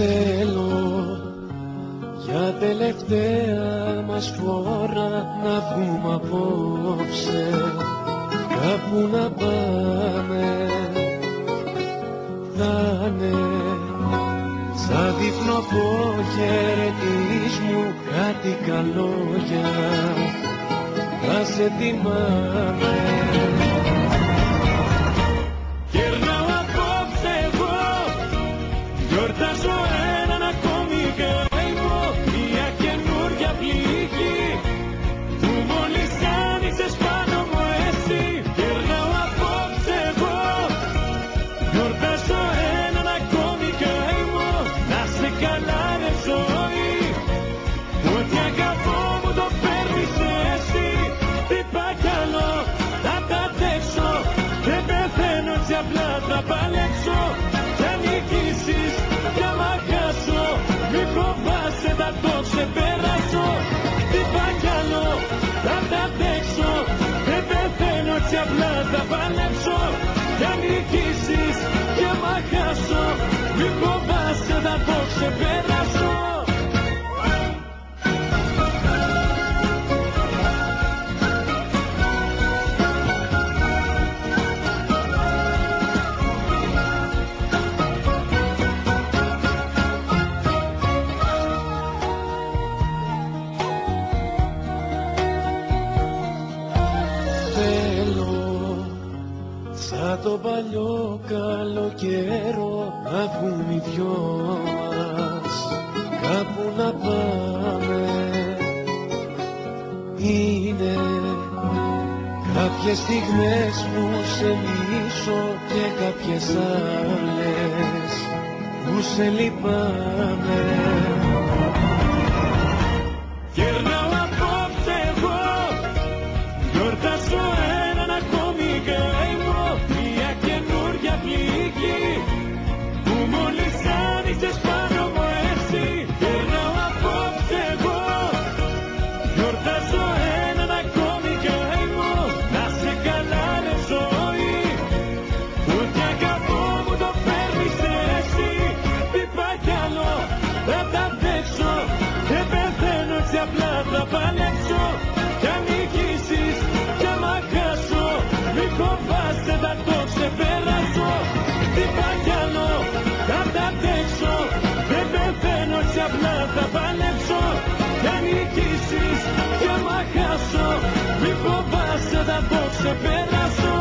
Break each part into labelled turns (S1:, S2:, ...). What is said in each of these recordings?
S1: Θέλω για τελευταία μας φορά να βγούμε απόψε, κάπου να πάμε. Θα είναι σαν δείχνω αποχαιρετισμού κάτι καλό για να σε θυμάμαι. Γυρνάω απόψε εγώ, γιορτάζω έναν ακόμη καημό, μια καινούρια πληγή που μόλις άνοιξες πάνω μου εσύ. Γυρνάω απόψε εγώ, γιορτάζω έναν ακόμη καημό, να σε καλά ρε ζωή, ό,τι αγαπώ μου το παίρνεις εσύ. Τι πάει καλό, θα τα αντέξω, δεν πεθαίνω έτσι απλά θα παλέξω. Κι αν νικήσεις κι άμα χάσω, μη φοβάσαι θα το ξεπεράσω. Τι πάει καλό, θα τα αντέξω, δεν πεθαίνω έτσι απλά θα παλέξω. Κι αν νικήσεις κι άμα χάσω, μη φοβάσαι θα το ξεπεράσω. Σαν το παλιό καλό καιρό να βγουν οι δυο μας, κάπου να πάμε. Είναι κάποιες στιγμές που σε μισώ και κάποιες άλλες που σε λυπάμαι. Γυρνάω απόψε εγώ, γιορτάζω έναν ακόμη καημό, μια καινούρια πληγή που μόλις άνοιξες πάνω μου εσύ. Γυρνάω απόψε εγώ, γιορτάζω έναν ακόμη καημό, να σε καλά ρε ζωή, ό,τι αγαπώ μου το παίρνεις εσύ. Τι πάει καλό, θα τα αντέξω, δεν πεθαίνω έτσι απλά θα παλέξω. Κι αν νικήσεις κι άμα χάσω, μη φοβάσαι θα το ξεπεράσω. Τι πάει καλό, θα τα αντέξω, δεν πεθαίνω έτσι απλά θα παλέξω. Κι αν νικήσεις κι άμα χάσω, μη φοβάσαι θα το ξεπεράσω.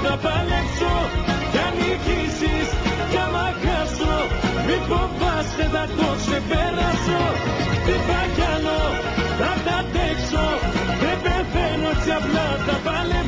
S1: Θα παλέξω, κι αν νικήσεις κι άμα χάσω, μη φοβάσαι θα το ξεπεράσω. Τι πάει καλό, θα τα αντέξω, δεν πεθαίνω έτσι απλά θα παλέξω.